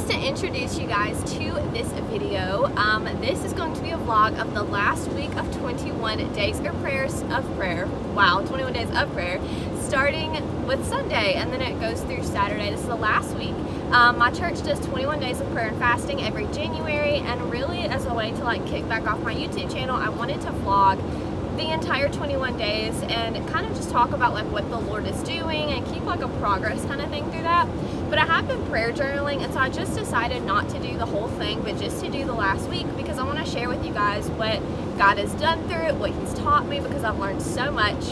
just to introduce you guys to this video, this is going to be a vlog of the last week of 21 days of prayer. Wow, 21 days of prayer, starting with Sunday, and then it goes through Saturday. This is the last week. My church does 21 days of prayer and fasting every January, and really as a way to like kick back off my YouTube channel, I wanted to vlog the entire 21 days and kind of just talk about like what the Lord is doing and keep like a progress kind of thing through that. But I have been prayer journaling, and so I just decided not to do the whole thing, but just to do the last week, because I want to share with you guys what God has done through it, what He's taught me, because I've learned so much.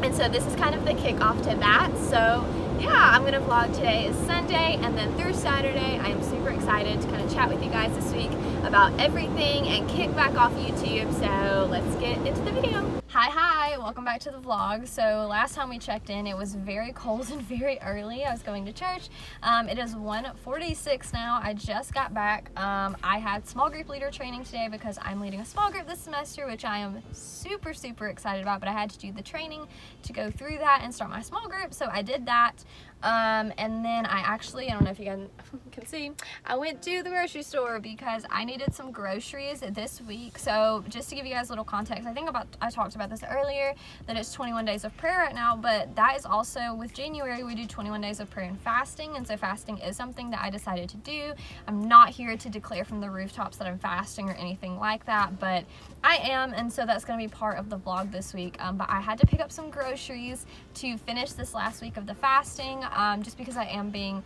And so this is kind of the kickoff to that. So yeah, I'm going to vlog. Today is Sunday, and then through Saturday I am super excited to kind of chat with you guys this week about everything and kick back off YouTube. So let's get into the video. Hi, welcome back to the vlog. So last time we checked in, it was very cold and very early. I was going to church. It is 1:46 now. I just got back. I had small group leader training today because I'm leading a small group this semester, which I am super excited about, but I had to do the training to go through that and start my small group. So I did that. And then I don't know if you guys can see, I went to the grocery store because I needed some groceries this week. So just to give you guys a little context, I talked about this earlier, that it's 21 days of prayer right now, but that is also with January, we do 21 days of prayer and fasting. And so fasting is something that I decided to do. I'm not here to declare from the rooftops that I'm fasting or anything like that, but I am. And so that's going to be part of the vlog this week. But I had to pick up some groceries to finish this last week of the fasting. Just because I am being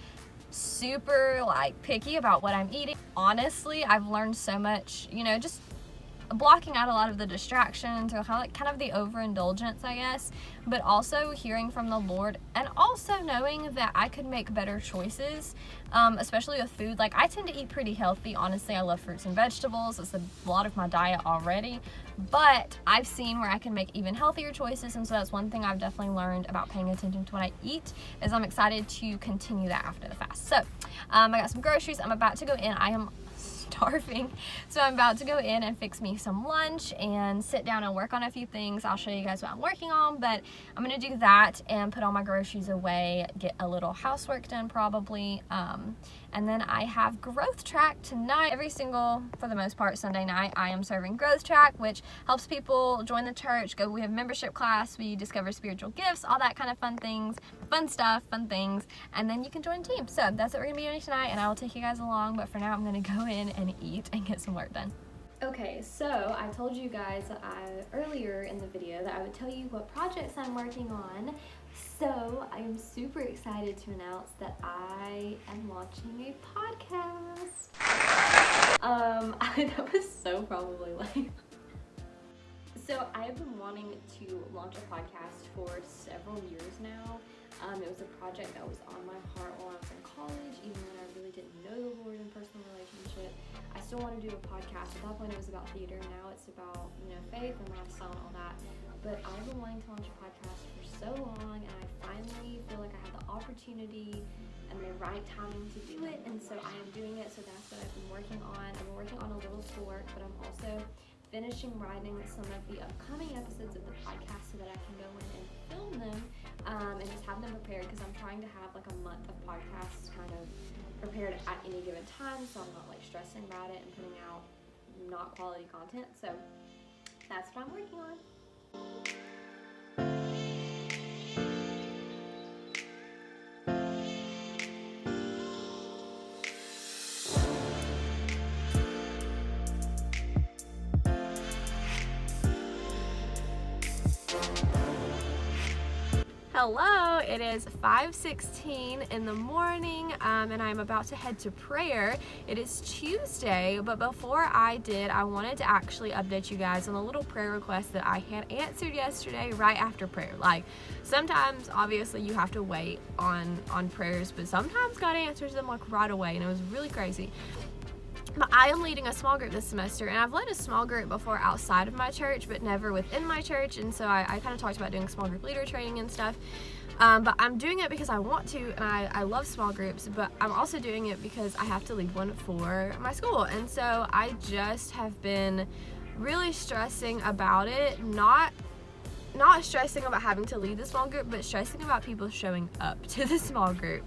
super like picky about what I'm eating. Honestly, I've learned so much, just blocking out a lot of the distractions or kind of the overindulgence, I guess, but also hearing from the Lord, and also knowing that I could make better choices, especially with food. Like, I tend to eat pretty healthy. Honestly, I love fruits and vegetables. It's a lot of my diet already, but I've seen where I can make even healthier choices. And so that's one thing I've definitely learned about paying attention to what I eat, is I'm excited to continue that after the fast. So I got some groceries. I'm about to go in. I am starving, so I'm about to go in and fix me some lunch and sit down and work on a few things. I'll show you guys what I'm working on, but I'm gonna do that and put all my groceries away, get a little housework done probably, and then I have growth track tonight. For the most part, Sunday night I am serving growth track, which helps people join the church. We have membership class, we discover spiritual gifts, all that kind of fun things, fun things, and then you can join teams. So that's what we're gonna be doing tonight, and I will take you guys along, but for now I'm gonna go in and eat and get some work done. Okay, so I told you guys earlier in the video that I would tell you what projects I'm working on. So I am super excited to announce that I am launching a podcast. That was so probably like. So I've been wanting to launch a podcast for several years now. It was a project that was on my heart while I was in college, even when I really didn't know the Lord in personal relationship. I still want to do a podcast. At that point it was about theater, now it's about, faith and lifestyle and all that. But I've been wanting to launch a podcast for so long, and I finally feel like I have the opportunity and the right timing to do it, and so I am doing it. So that's what I've been working on. I've been working on a little schoolwork, but I'm also finishing writing some of the upcoming episodes of the podcast so that I can go in and film them and just have them prepared, because I'm trying to have like a month of podcasts kind of prepared at any given time, so I'm not like stressing about it and putting out not quality content. So that's what I'm working on. Hello, it is 5:16 in the morning, and I'm about to head to prayer. It is Tuesday, but before I wanted to actually update you guys on a little prayer request that I had answered yesterday right after prayer. Like, sometimes obviously you have to wait on prayers, but sometimes God answers them like right away, and it was really crazy. I am leading a small group this semester, and I've led a small group before outside of my church, but never within my church, and so I kind of talked about doing small group leader training and stuff, but I'm doing it because I want to, and I love small groups, but I'm also doing it because I have to lead one for my school. And so I just have been really stressing about it, not stressing about having to lead the small group, but stressing about people showing up to the small group,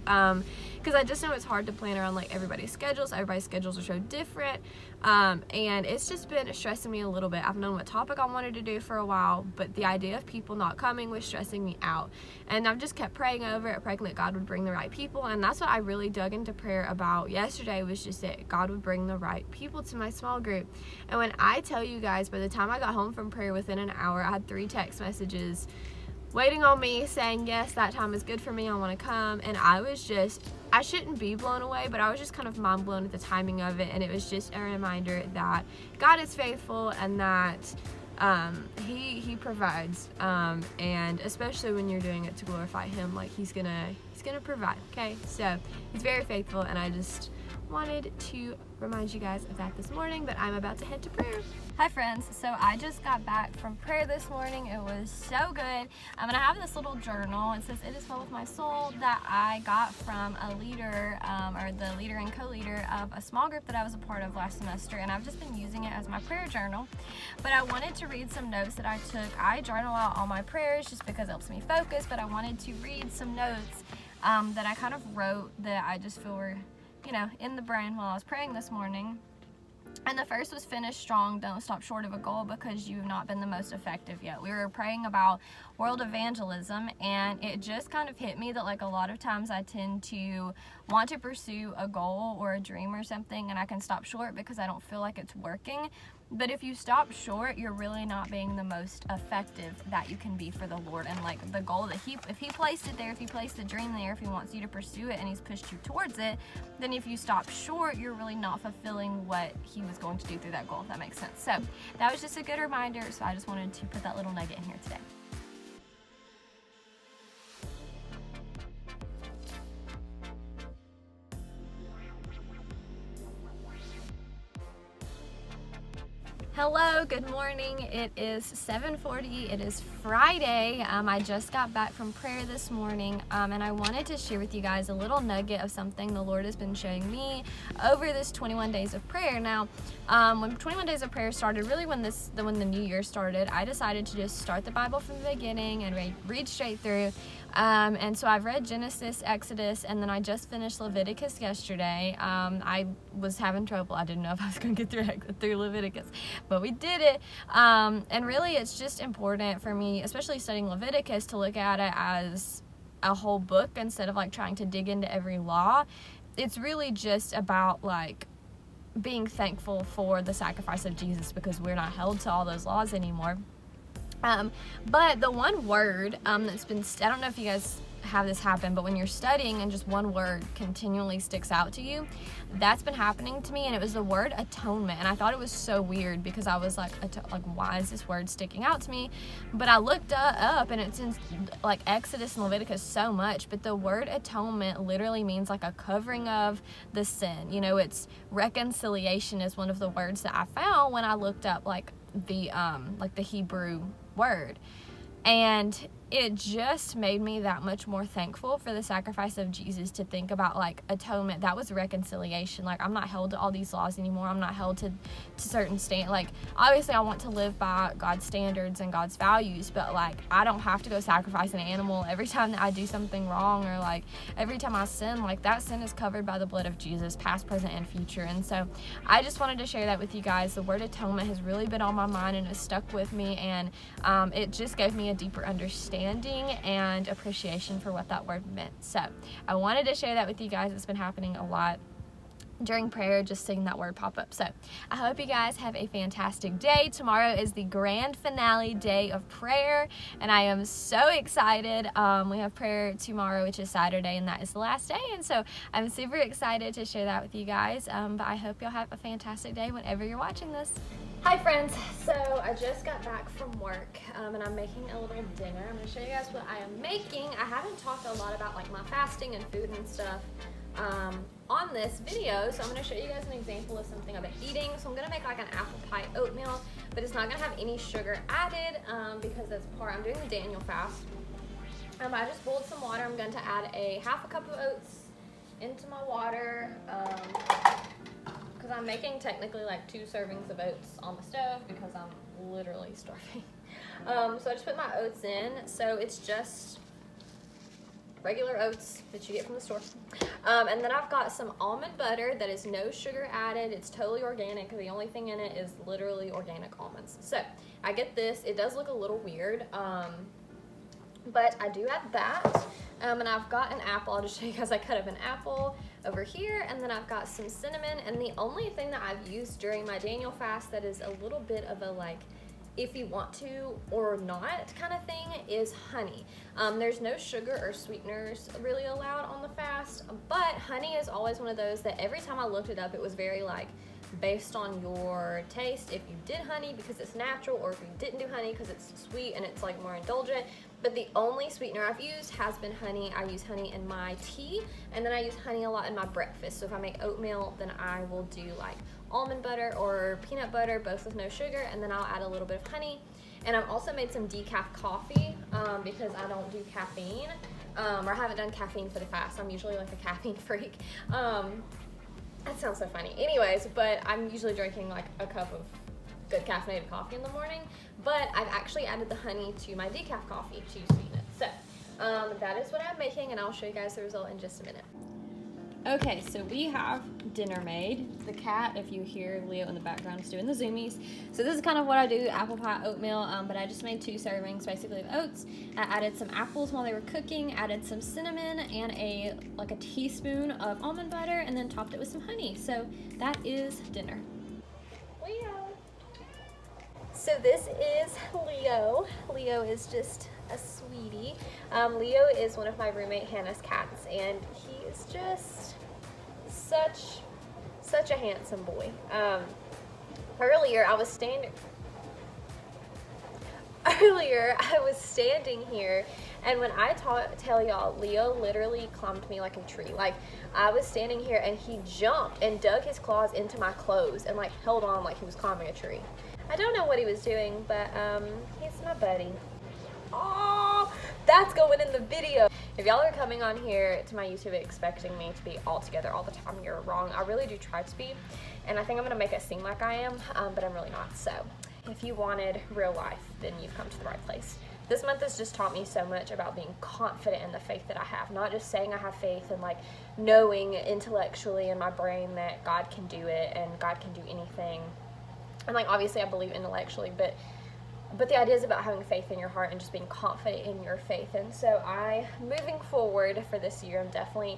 because I just know it's hard to plan around like everybody's schedules. Everybody's schedules are so different, and it's just been stressing me a little bit. I've known what topic I wanted to do for a while, but the idea of people not coming was stressing me out, and I've just kept praying over it, praying that God would bring the right people. And that's what I really dug into prayer about yesterday, was just that God would bring the right people to my small group. And when I tell you guys, by the time I got home from prayer, within an hour, I had 3 text messages waiting on me saying, yes, that time is good for me, I want to come. And I shouldn't be blown away, but I was just kind of mind blown at the timing of it. And it was just a reminder that God is faithful, and that he provides, and especially when you're doing it to glorify him, like he's gonna provide. Okay, so he's very faithful, and I just wanted to remind you guys of that this morning. But I'm about to head to prayer. Hi friends, so I just got back from prayer this morning. It was so good. And I have this little journal. It says, "It is filled with my soul," that I got from a leader, or the leader and co-leader of a small group that I was a part of last semester, and I've just been using it as my prayer journal. But I wanted to read some notes that I took. I journal out all my prayers just because it helps me focus, but I wanted to read some notes that I kind of wrote that I just feel were, in the brain while I was praying this morning. And the first was, "Finish strong, don't stop short of a goal, because you've not been the most effective yet." We were praying about world evangelism, and it just kind of hit me that like a lot of times I tend to want to pursue a goal or a dream or something, and I can stop short because I don't feel like it's working. But if you stop short, you're really not being the most effective that you can be for the Lord. And like the goal that if he placed it there, if he placed the dream there, if he wants you to pursue it and he's pushed you towards it, then if you stop short, you're really not fulfilling what he was going to do through that goal, if that makes sense. So that was just a good reminder. So I just wanted to put that little nugget in here today. Hello, good morning. It is 7:40. It is Friday. I just got back from prayer this morning, and I wanted to share with you guys a little nugget of something the Lord has been showing me over this 21 days of prayer. Now, when 21 days of prayer started, really when the new year started, I decided to just start the Bible from the beginning and read straight through. And so I've read Genesis, Exodus, and then I just finished Leviticus yesterday. I was having trouble. I didn't know if I was going to get through Leviticus, but we did it. And really it's just important for me, especially studying Leviticus, to look at it as a whole book instead of like trying to dig into every law. It's really just about like being thankful for the sacrifice of Jesus, because we're not held to all those laws anymore. But the one word that's been, I don't know if you guys have this happen, but when you're studying and just one word continually sticks out to you, that's been happening to me, and it was the word atonement. And I thought it was so weird because I was like why is this word sticking out to me? But I looked up, and it's in like Exodus and Leviticus so much, but the word atonement literally means like a covering of the sin. It's reconciliation is one of the words that I found when I looked up like the Hebrew word, and it just made me that much more thankful for the sacrifice of Jesus, to think about like atonement. That was reconciliation. Like, I'm not held to all these laws anymore. I'm not held to certain like obviously I want to live by God's standards and God's values, but like I don't have to go sacrifice an animal every time that I do something wrong, or like every time I sin. Like, that sin is covered by the blood of Jesus, past, present, and future. And so I just wanted to share that with you guys. The word atonement has really been on my mind and has stuck with me, and it just gave me a deeper understanding and appreciation for what that word meant. So I wanted to share that with you guys. It's been happening a lot during prayer, just seeing that word pop up. So I hope you guys have a fantastic day. Tomorrow is the grand finale day of prayer, and I am so excited. We have prayer tomorrow, which is Saturday, and that is the last day, and so I'm super excited to share that with you guys. But I hope you'll have a fantastic day whenever you're watching this. Hi friends, so I just got back from work, and I'm making a little dinner. I'm going to show you guys what I am making. I haven't talked a lot about like my fasting and food and stuff on this video, so I'm going to show you guys an example of something I've been eating. So I'm going to make like an apple pie oatmeal, but it's not going to have any sugar added because that's I'm doing the Daniel fast. I just boiled some water. I'm going to add a half a cup of oats into my water, because I'm making technically like 2 servings of oats on the stove because I'm literally starving. So I just put my oats in. So it's just regular oats that you get from the store. And then I've got some almond butter that is no sugar added. It's totally organic. The only thing in it is literally organic almonds. So I get this. It does look a little weird, but I do add that. And I've got an apple. I'll just show you guys. I cut up an apple over here, and then I've got some cinnamon. And the only thing that I've used during my Daniel fast that is a little bit of a like, if you want to or not kind of thing, is honey. There's no sugar or sweeteners really allowed on the fast, but honey is always one of those that every time I looked it up, it was very like based on your taste, if you did honey because it's natural, or if you didn't do honey because it's sweet and it's like more indulgent. But the only sweetener I've used has been honey. I use honey in my tea, and then I use honey a lot in my breakfast. So if I make oatmeal, then I will do like almond butter or peanut butter, both with no sugar, and then I'll add a little bit of honey. And I've also made some decaf coffee because I don't do caffeine, or haven't done caffeine for the fast. I'm usually like a caffeine freak. That sounds so funny. Anyways, but I'm usually drinking like a cup of good caffeinated coffee in the morning, but I've actually added the honey to my decaf coffee to sweeten it. So that is what I'm making, and I'll show you guys the result in just a minute. Okay, so we have dinner made. The cat, if you hear Leo in the background, is doing the zoomies. So this is kind of what I do, apple pie, oatmeal, but I just made 2 servings basically of oats. I added some apples while they were cooking, added some cinnamon and a teaspoon of almond butter, and then topped it with some honey. So that is dinner. Leo. So this is Leo. Leo is just a sweetie. Leo is one of my roommate Hannah's cats, and he is just such a handsome boy. Earlier I was standing here, and when I tell y'all, Leo literally climbed me like a tree. Like, I was standing here and he jumped and dug his claws into my clothes and like held on like he was climbing a tree. I don't know what he was doing, but he's my buddy. Oh, that's going in the video. If y'all are coming on here to my YouTube expecting me to be all together all the time, you're wrong. I really do try to be, and I think I'm gonna make it seem like I am, but I'm really not. So if you wanted real life, then you've come to the right place. This month has just taught me so much about being confident in the faith that I have, not just saying I have faith and like knowing intellectually in my brain that God can do it and God can do anything. And like, obviously I believe intellectually, but the idea is about having faith in your heart and just being confident in your faith. And so moving forward for this year, I'm definitely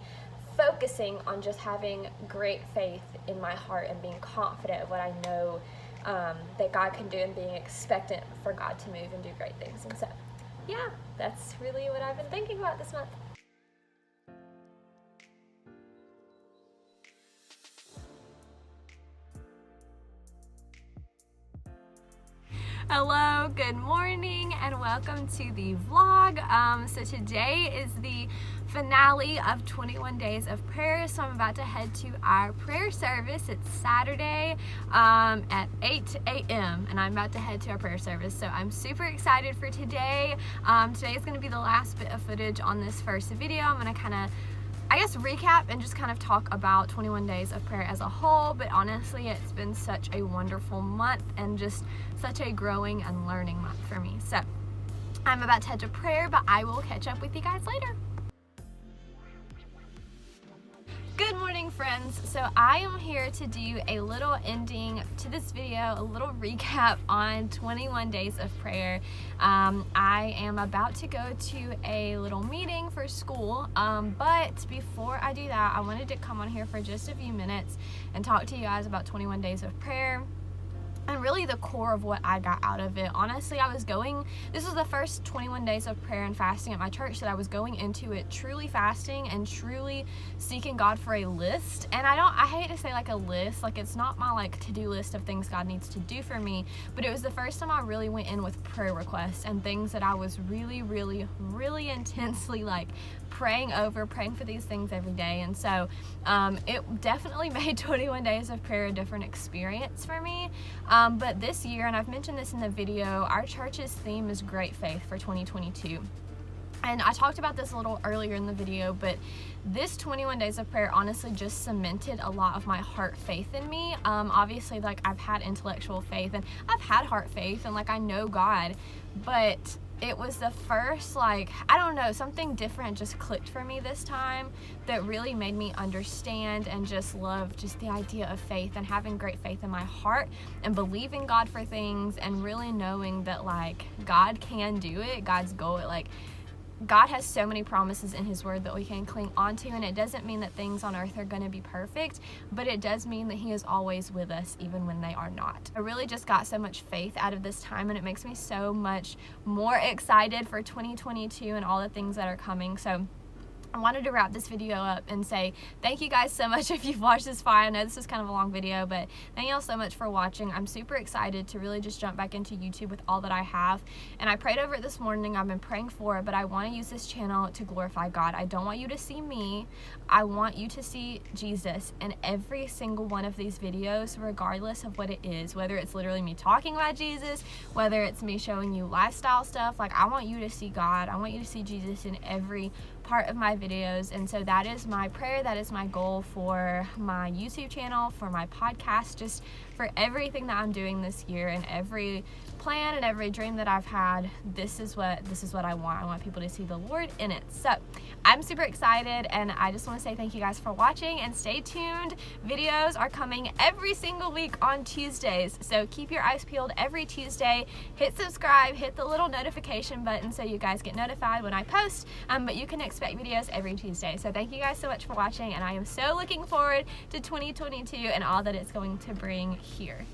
focusing on just having great faith in my heart and being confident of what I know that God can do, and being expectant for God to move and do great things. And so, yeah, that's really what I've been thinking about this month. Hello, good morning, and welcome to the vlog. So today is the finale of 21 days of prayer, so I'm about to head to our prayer service. It's Saturday at 8 a.m. and I'm about to head to our prayer service, so I'm super excited for today. Today is going to be the last bit of footage on this first video. I'm going to kind of, I guess, recap and just kind of talk about 21 days of prayer as a whole, but honestly it's been such a wonderful month and just such a growing and learning month for me. So I'm about to head to prayer, but I will catch up with you guys later. Good morning, friends. So I am here to do a little ending to this video, a little recap on 21 days of prayer. I am about to go to a little meeting for school, but before I do that, I wanted to come on here for just a few minutes and talk to you guys about 21 days of prayer. And really the core of what I got out of it. Honestly, this was the first 21 days of prayer and fasting at my church that I was going into it truly fasting and truly seeking God for a list. And I hate to say like a list, like it's not my like to-do list of things God needs to do for me, but it was the first time I really went in with prayer requests and things that I was really, really, really intensely like praying for these things every day. And so it definitely made 21 days of prayer a different experience for me. But this year, and I've mentioned this in the video, our church's theme is Great Faith for 2022. And I talked about this a little earlier in the video, but this 21 days of prayer honestly just cemented a lot of my heart faith in me. Obviously, like, I've had intellectual faith and I've had heart faith and like I know God, but it was the first, like, I don't know, something different just clicked for me this time that really made me understand and just love just the idea of faith and having great faith in my heart and believing God for things and really knowing that, like, God can do it. God's goal, like, God has so many promises in his word that we can cling onto, and it doesn't mean that things on earth are going to be perfect, but it does mean that he is always with us even when they are not. I really just got so much faith out of this time, and it makes me so much more excited for 2022 and all the things that are coming. So I wanted to wrap this video up and say thank you guys so much if you've watched this far. I know this is kind of a long video, but thank you all so much for watching. I'm super excited to really just jump back into YouTube with all that I have, and I prayed over it this morning. I've been praying for it, but I want to use this channel to glorify God. I don't want you to see me. I want you to see Jesus in every single one of these videos, regardless of what it is, whether it's literally me talking about Jesus, whether it's me showing you lifestyle stuff. Like, I want you to see God. I want you to see Jesus in every part of my videos. And so that is my prayer, that is my goal for my YouTube channel, for my podcast, just for everything that I'm doing this year, and every plan and every dream that I've had. This is what I want. I want people to see the Lord in it. So I'm super excited, and I just want to say thank you guys for watching, and stay tuned. Videos are coming every single week on Tuesdays, so keep your eyes peeled every Tuesday. Hit subscribe, hit the little notification button so you guys get notified when I post, but you can expect videos every Tuesday. So thank you guys so much for watching, and I am so looking forward to 2022 and all that it's going to bring here.